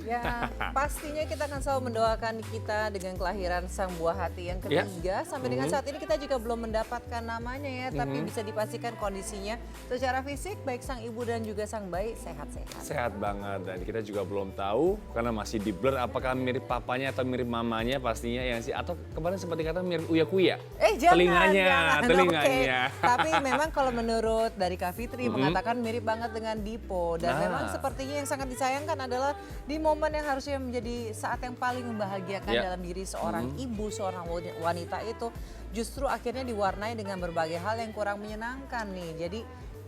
Ya, pastinya kita akan selalu mendoakan kita dengan kelahiran sang buah hati yang Ya. ketiga. Sampai dengan saat ini kita juga belum mendapatkan namanya ya, tapi bisa dipastikan kondisinya secara fisik baik sang ibu dan juga sang bayi sehat-sehat. Sehat banget dan kita juga belum tahu karena masih di blur apakah mirip papanya atau mirip mamanya pastinya yang sih atau kemarin sempat dikatakan mirip Uya Kuya. Jangan, telinganya, jangan. telinganya. Oke. Tapi memang kalau menurut dari Kak Fitri mengatakan mirip banget dengan Dipo. Dan memang sepertinya yang sangat disayangkan adalah di momen yang harusnya menjadi saat yang paling membahagiakan dalam diri seorang ibu, seorang wanita itu justru akhirnya diwarnai dengan berbagai hal yang kurang menyenangkan nih. Jadi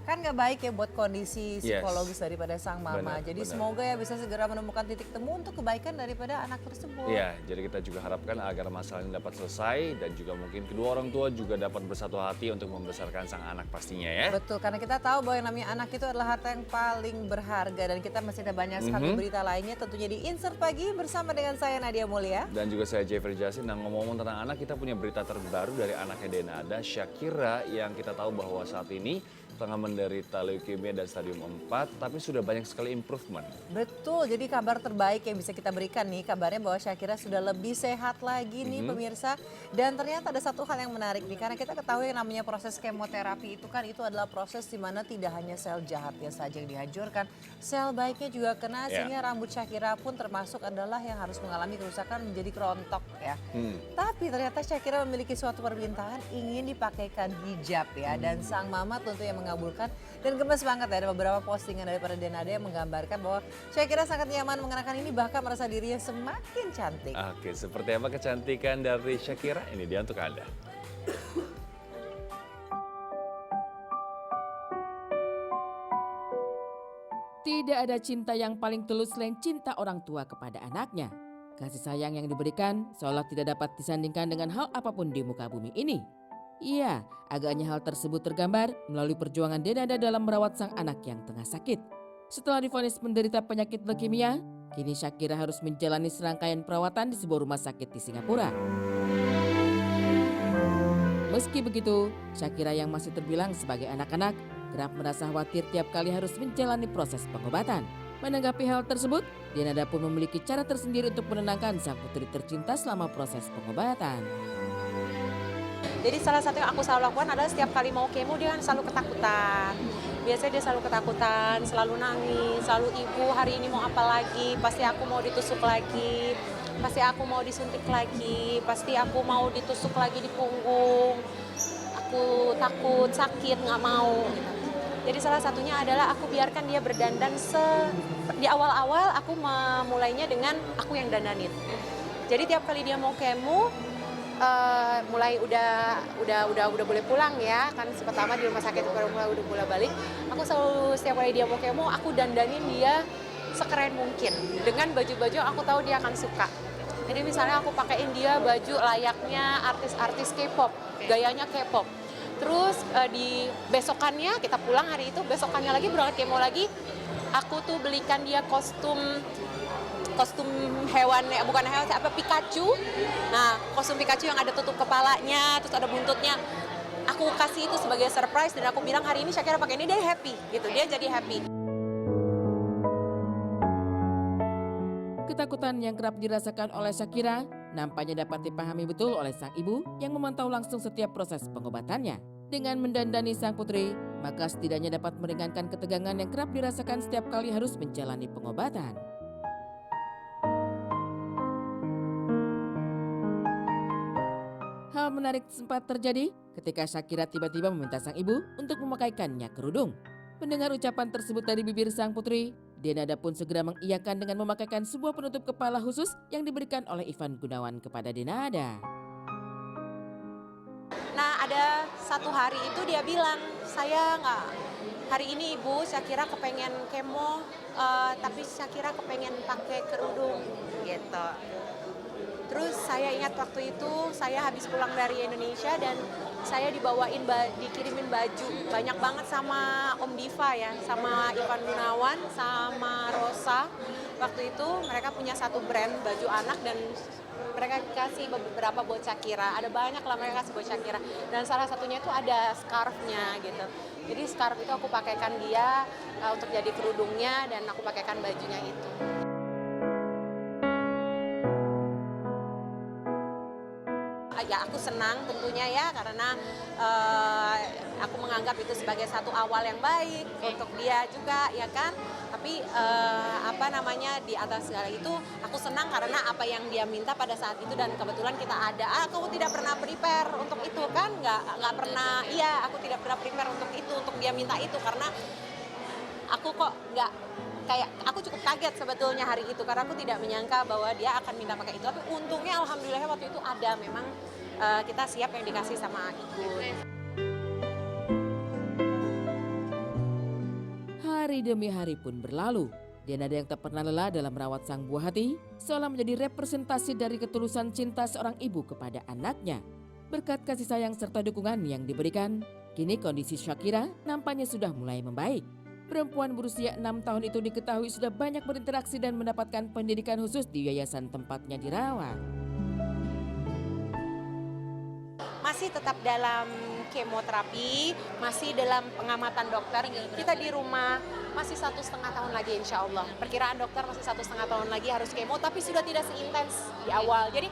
kan nggak baik ya buat kondisi psikologis daripada sang mama. Jadi semoga ya bisa segera menemukan titik temu untuk kebaikan daripada anak tersebut. Iya, jadi kita juga harapkan agar masalah ini dapat selesai dan juga mungkin kedua orang tua juga dapat bersatu hati untuk membesarkan sang anak pastinya ya. Betul, karena kita tahu bahwa yang namanya anak itu adalah harta yang paling berharga dan kita masih ada banyak sekali berita lainnya tentunya di Insert Pagi bersama dengan saya Nadia Mulia. Dan juga saya Jeffrey Jasin. Nah ngomong-ngomong tentang anak, kita punya berita terbaru dari anaknya Denada, Shakira, yang kita tahu bahwa saat ini tengah menderita leukemia dan stadium 4, tapi sudah banyak sekali improvement. Betul, jadi kabar terbaik yang bisa kita berikan nih, kabarnya bahwa Shakira sudah lebih sehat lagi nih pemirsa. Dan ternyata ada satu hal yang menarik nih, karena kita ketahui yang namanya proses kemoterapi itu kan itu adalah proses di mana tidak hanya sel jahatnya saja yang dihancurkan, sel baiknya juga kena, sehingga rambut Shakira pun termasuk adalah yang harus mengalami kerusakan menjadi kerontok ya. Tapi ternyata Shakira memiliki suatu permintaan ingin dipakaikan hijab ya, dan sang mama tentu yang mengabulkan dan gemes banget ya, ada beberapa postingan daripada Denada yang menggambarkan bahwa Shakira sangat nyaman mengenakan ini, bahkan merasa dirinya semakin cantik. Oke, seperti apa kecantikan dari Shakira? Ini dia untuk Anda. Tidak ada cinta yang paling tulus selain cinta orang tua kepada anaknya. Kasih sayang yang diberikan seolah tidak dapat disandingkan dengan hal apapun di muka bumi ini. Iya, agaknya hal tersebut tergambar melalui perjuangan Denada dalam merawat sang anak yang tengah sakit. Setelah divonis menderita penyakit leukemia, kini Shakira harus menjalani serangkaian perawatan di sebuah rumah sakit di Singapura. Meski begitu, Shakira yang masih terbilang sebagai anak-anak kerap merasa khawatir tiap kali harus menjalani proses pengobatan. Menanggapi hal tersebut, Denada pun memiliki cara tersendiri untuk menenangkan sang putri tercinta selama proses pengobatan. Jadi salah satu yang aku selalu lakukan adalah setiap kali mau kemo dia kan selalu ketakutan. Biasanya dia selalu ketakutan, selalu nangis, selalu ibu hari ini mau apa lagi, pasti aku mau ditusuk lagi, pasti aku mau disuntik lagi, pasti aku mau ditusuk lagi di punggung. Aku takut, sakit, nggak mau. Gitu. Jadi salah satunya adalah aku biarkan dia berdandan di awal-awal aku memulainya dengan aku yang dandanin. Jadi tiap kali dia mau kemo, mulai udah boleh pulang ya, kan pertama di rumah sakit mulai udah boleh balik. Aku selalu setiap kali dia mau kemo aku dandanin dia sekeren mungkin dengan baju-baju yang aku tahu dia akan suka. Jadi misalnya aku pakein dia baju layaknya artis-artis K-pop, gayanya K-pop. Terus di besokannya kita pulang hari itu, besokannya lagi berangkat kemo lagi, aku tuh belikan dia kostum hewan, bukan hewan, apa, Pikachu. Nah, kostum Pikachu yang ada tutup kepalanya, terus ada buntutnya. Aku kasih itu sebagai surprise dan aku bilang hari ini Shakira pakai ini, dia happy gitu, dia jadi happy. Ketakutan yang kerap dirasakan oleh Shakira nampaknya dapat dipahami betul oleh sang ibu yang memantau langsung setiap proses pengobatannya. Dengan mendandani sang putri, maka setidaknya dapat meringankan ketegangan yang kerap dirasakan setiap kali harus menjalani pengobatan. Hal menarik sempat terjadi ketika Shakira tiba-tiba meminta sang ibu untuk memakaikannya kerudung. Mendengar ucapan tersebut dari bibir sang putri, Denada pun segera mengiyakan dengan memakaikan sebuah penutup kepala khusus yang diberikan oleh Ivan Gunawan kepada Denada. Nah ada satu hari itu dia bilang, saya nggak, hari ini ibu Shakira kepengen kemo, tapi Shakira kepengen pakai kerudung gitu. Terus saya ingat waktu itu saya habis pulang dari Indonesia dan saya dikirimin baju banyak banget sama Om Diva ya, sama Ivan Gunawan, sama Rosa. Waktu itu mereka punya satu brand baju anak dan mereka kasih beberapa buat Shakira. Ada banyak lah mereka kasih buat Shakira. Dan salah satunya itu ada scarf-nya gitu. Jadi scarf itu aku pakaikan dia untuk jadi kerudungnya dan aku pakaikan bajunya itu. ya aku senang tentunya ya karena aku menganggap itu sebagai satu awal yang baik untuk dia juga ya kan. Tapi apa namanya di atas segala itu aku senang karena apa yang dia minta pada saat itu dan kebetulan kita ada. Aku tidak pernah prepare untuk itu kan, nggak pernah. Iya, aku tidak pernah prepare untuk itu, untuk dia minta itu karena aku kok nggak kayak aku cukup kaget sebetulnya hari itu karena aku tidak menyangka bahwa dia akan minta pakai itu. Tapi untungnya alhamdulillah waktu itu ada memang kita siap yang dikasih sama ibu. Hari demi hari pun berlalu. Denada yang tak pernah lelah dalam merawat sang buah hati seolah menjadi representasi dari ketulusan cinta seorang ibu kepada anaknya. Berkat kasih sayang serta dukungan yang diberikan, kini kondisi Shakira nampaknya sudah mulai membaik. Perempuan berusia 6 tahun itu diketahui sudah banyak berinteraksi dan mendapatkan pendidikan khusus di yayasan tempatnya dirawat. Masih tetap dalam kemoterapi, masih dalam pengamatan dokter. Kita di rumah masih 1,5 tahun lagi insya Allah. Perkiraan dokter masih 1,5 tahun lagi harus kemo, tapi sudah tidak seintens di awal. Jadi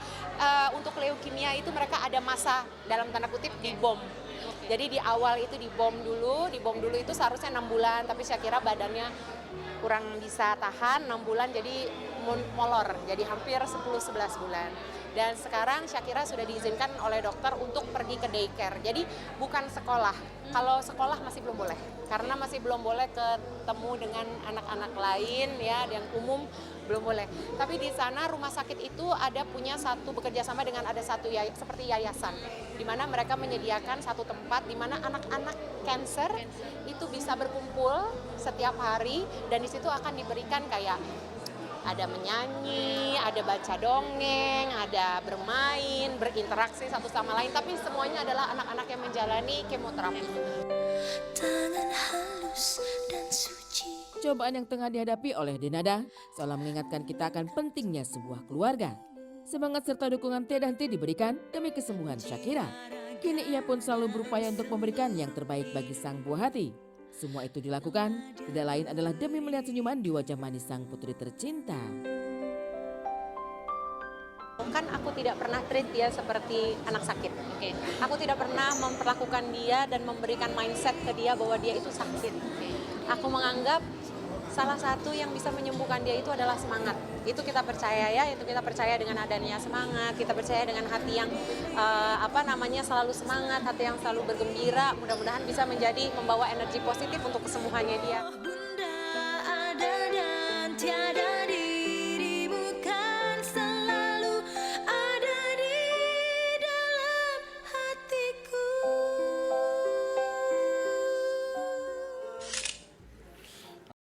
untuk leukemia itu mereka ada masa dalam tanda kutip dibom. Jadi di awal itu dibom dulu itu seharusnya 6 bulan, tapi saya kira badannya kurang bisa tahan 6 bulan jadi molor, jadi hampir 10-11 bulan. Dan sekarang Shakira sudah diizinkan oleh dokter untuk pergi ke daycare. Jadi bukan sekolah. Kalau sekolah masih belum boleh. Karena masih belum boleh ketemu dengan anak-anak lain ya yang umum belum boleh. Tapi di sana rumah sakit itu ada punya satu bekerja sama dengan ada satu seperti yayasan di mana mereka menyediakan satu tempat di mana anak-anak cancer itu bisa berkumpul setiap hari dan di situ akan diberikan kayak ada menyanyi, ada baca dongeng, ada bermain, berinteraksi satu sama lain, tapi semuanya adalah anak-anak yang menjalani kemoterapi. Tangan halus dan suci. Cobaan yang tengah dihadapi oleh Denada seolah mengingatkan kita akan pentingnya sebuah keluarga. Semangat serta dukungan tiada henti diberikan demi kesembuhan Shakira. Kini ia pun selalu berupaya untuk memberikan yang terbaik bagi sang buah hati. Semua itu dilakukan tidak lain adalah demi melihat senyuman di wajah manis sang putri tercinta. Kan aku tidak pernah treat dia seperti anak sakit. Aku tidak pernah memperlakukan dia dan memberikan mindset ke dia bahwa dia itu sakit. Aku menganggap salah satu yang bisa menyembuhkan dia itu adalah semangat. Itu kita percaya ya, itu kita percaya dengan adanya semangat, kita percaya dengan hati yang selalu semangat, hati yang selalu bergembira. Mudah-mudahan bisa membawa energi positif untuk kesembuhannya dia.